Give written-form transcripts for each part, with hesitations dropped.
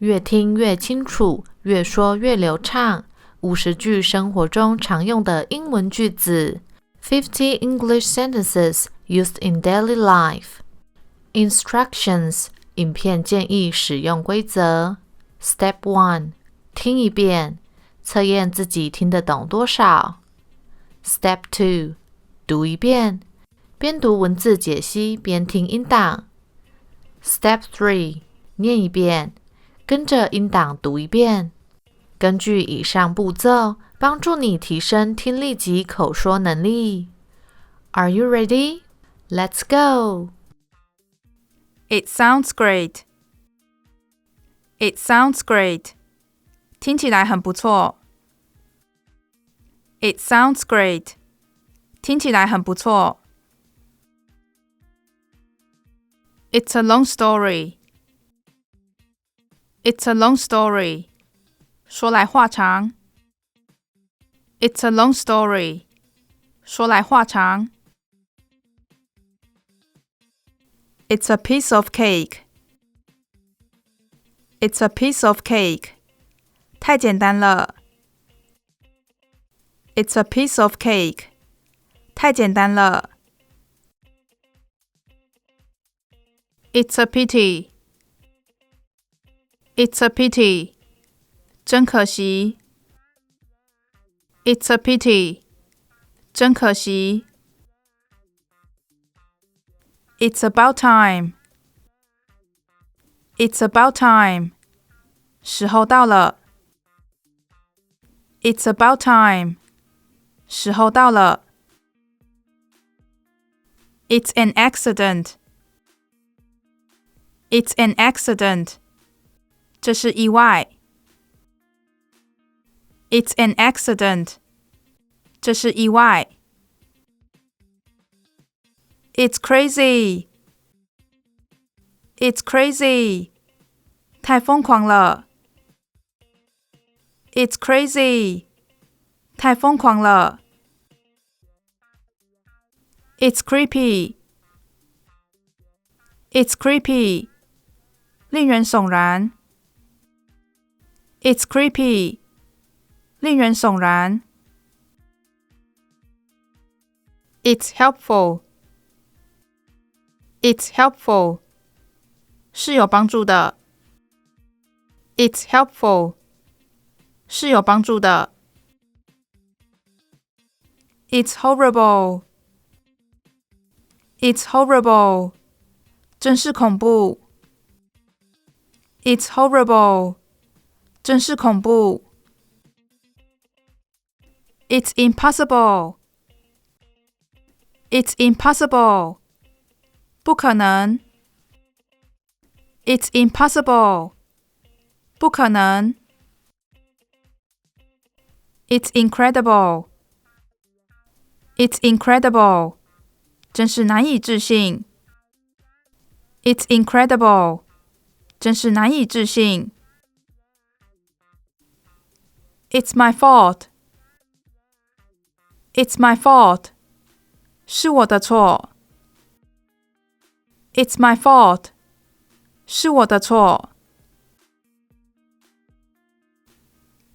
越听越清楚，越说越流畅。50句生活中常用的英文句子。50 English sentences used in daily life. Instructions 影片建议使用规则。Step 1听一遍，测验自己听得懂多少。Step 2读一遍，边读文字解析边听音档。Step 3念一遍，跟着音档读一遍。根据以上步骤，帮助你提升听力及口说能力。Are you ready? Let's go! It sounds great. It sounds great. 听起来很不错。It sounds great. 听起来很不错。It's a long story. It's a long story. 说来话长。It's a long story. 说来话长。It's a piece of cake. It's a piece of cake. 太简单了。It's a piece of cake. 太简单了。It's a pity. It's a pity. 真可惜。It's a pity. 真可惜。It's about time. It's about time. 时候到了。It's about time. 时候到了。It's an accident. It's an accident. 这是意外。It's an accident. 这是意外。It's crazy. It's crazy. 太疯狂了。It's crazy. 太疯狂了。It's creepy. It's creepy. 令人悚然。It's creepy. 令人悚然。It's helpful. It's helpful. 是有帮助的。It's helpful. 是有帮助的。It's horrible. It's horrible. 真是恐怖。It's horrible. 真是恐怖。It's impossible. It's impossible. 不可能。It's impossible. 不可能。It's incredible. It's incredible. 真是难以置信。It's incredible. 真是难以置信。It's my fault. It's my fault. 是我的错。It's my fault. 是我的错。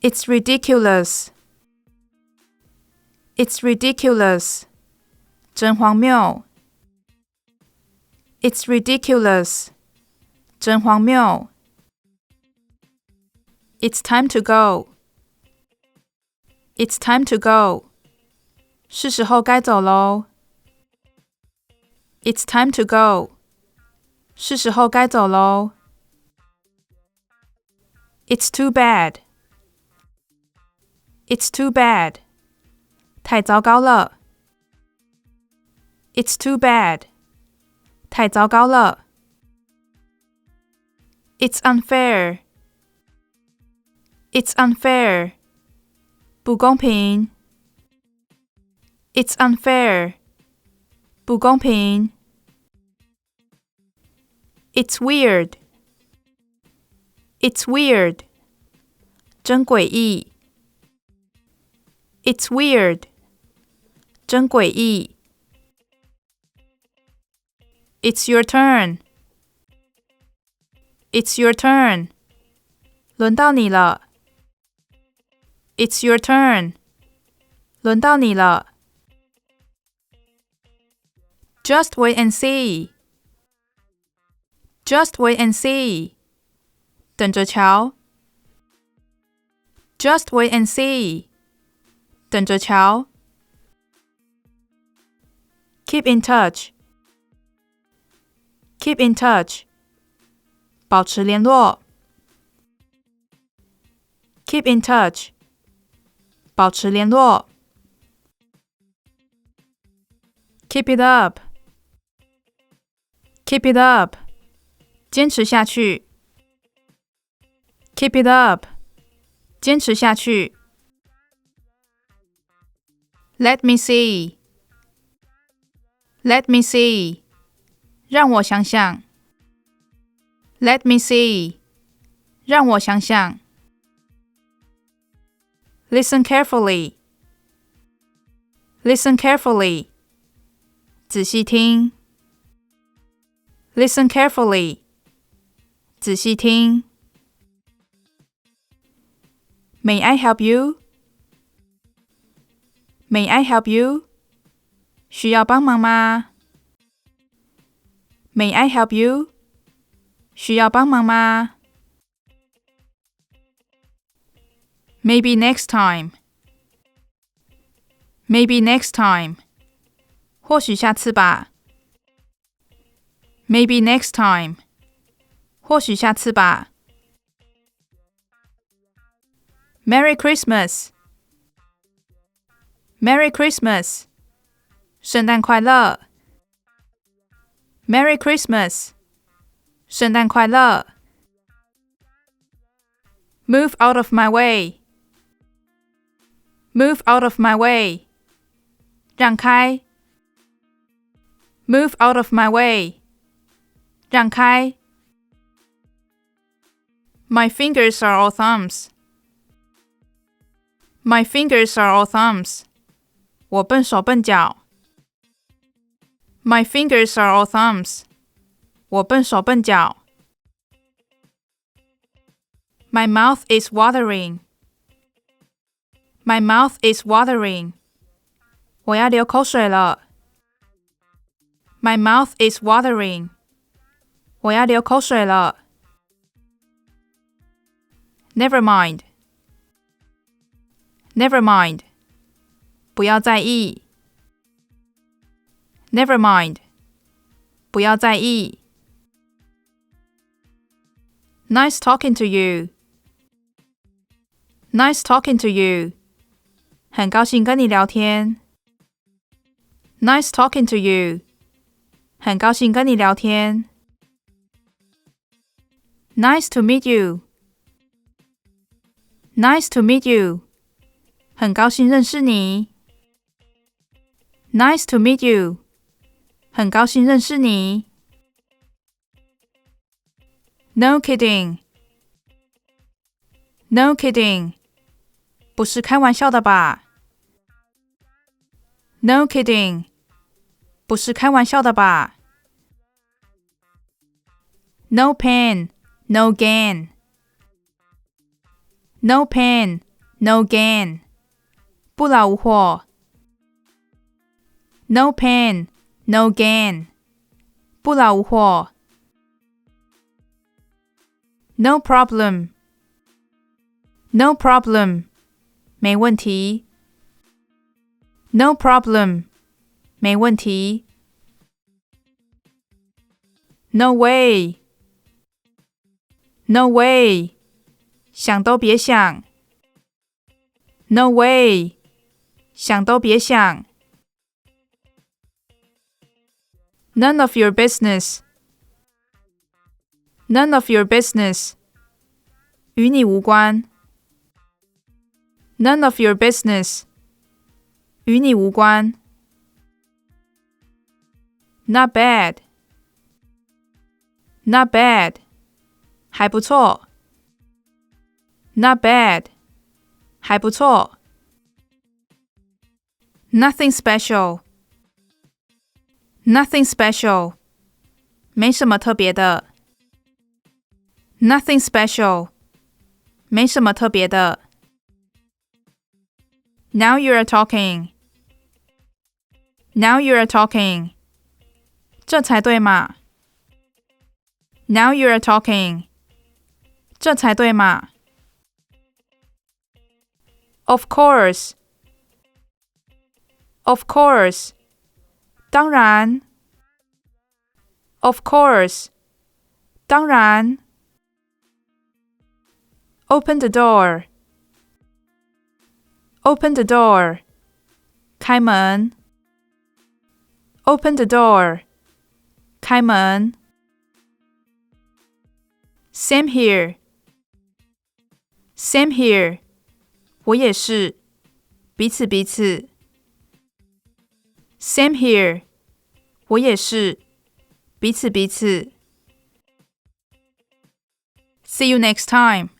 It's ridiculous. It's ridiculous. 真荒谬。It's ridiculous. 真荒谬。It's time to go. It's time to go. 是时候该走喽。It's time to go. 是时候该走喽。It's too bad. It's too bad. 太糟糕了。It's too bad. 太糟糕了。It's unfair. It's unfair. 不公平。It's unfair. 不公平。It's weird. It's weird. 真诡异。It's weird. 真诡异。It's your turn. It's your turn. 轮到你了。It's your turn. 轮到你了。Just wait and see. Just wait and see. 等着瞧。Just wait and see. 等着瞧。Keep in touch. Keep in touch. 保持联络。Keep in touch. 保持联络。Keep it up. Keep it up. 坚持下去。Keep it up. 坚持下去。Let me see. Let me see. 让我想想。Let me see. 让我想想。Listen carefully. Listen carefully. 仔细听。Listen carefully. 仔细听。May I help you? May I help you? 需要帮忙吗？ May I help you? 需要帮忙吗？ Maybe next time. Maybe next time. 或许下次吧。Maybe next time. 或许下次吧。Merry Christmas. Merry Christmas. 圣诞快乐。Merry Christmas. 圣诞快乐。Move out of my way. Move out of my way. 让开。Move out of my way. 让开。My fingers are all thumbs. My fingers are all thumbs. 我笨手笨脚。My fingers are all thumbs. 我笨手笨脚。My mouth is watering. My mouth is watering. 我要流口水了。My mouth is watering. 我要流口水了。Never mind. Never mind. 不要在意。Never mind. 不要在意。Nice talking to you. Nice talking to you. 很高兴跟你聊天。Nice talking to you. 很高兴跟你聊天。Nice to meet you. Nice to meet you. 很高兴认识你。Nice to meet you. 很高兴认识你。No kidding. No kidding. 不是开玩笑的吧？ No kidding. 不是开玩笑的吧？ No pain, no gain. No pain, no gain. 不劳无获。No pain, no gain. 不劳无获。No problem. No problem. 没问题。No problem. 没问题。No way. No way. 想都别想。No way. 想都别想。None of your business. None of your business. 与你无关。None of your business. 与你无关。Not bad. Not bad. 还不错。Not bad. 还不错。Nothing special. Nothing special. 没什么特别的。Nothing special. 没什么特别的。Now you're talking. Now you're talking. 这才对嘛。Now you're talking. 这才对嘛。Of course. Of course. 当然。Of course. 当然。Open the door. Open the door. 开门。Open the door. 开门。Same here. Same here. 我也是。彼此彼此。Same here. 我也是。彼此彼此。See you next time.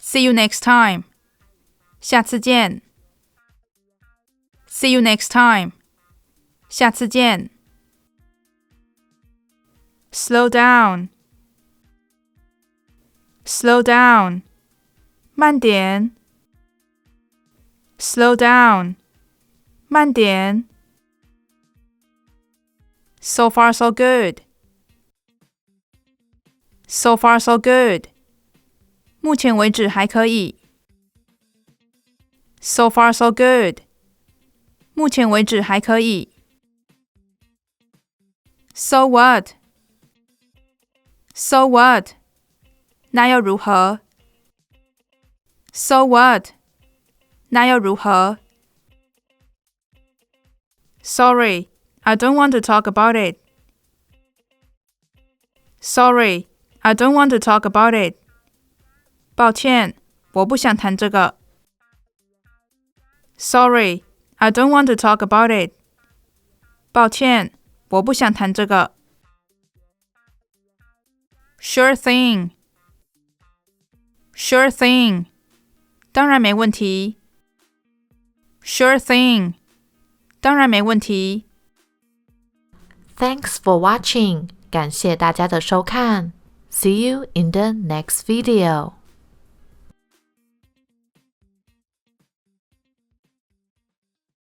See you next time. 下次见。See you next time. 下次见。Slow down. Slow down. 慢点。Slow down. 慢点。So far so good. So far so good. 目前为止还可以。So far so good. 目前为止还可以。So what? So what? 那又如何？ So what? 那又如何？ Sorry, I don't want to talk about it. Sorry, I don't want to talk about it. 抱歉，我不想谈这个。Sorry, I don't want to talk about it. 抱歉，我不想谈这个。Sure thing. Sure thing. 当然没问题。Sure thing. 当然没问题。Thanks for watching. 感谢大家的收看。See you in the next video.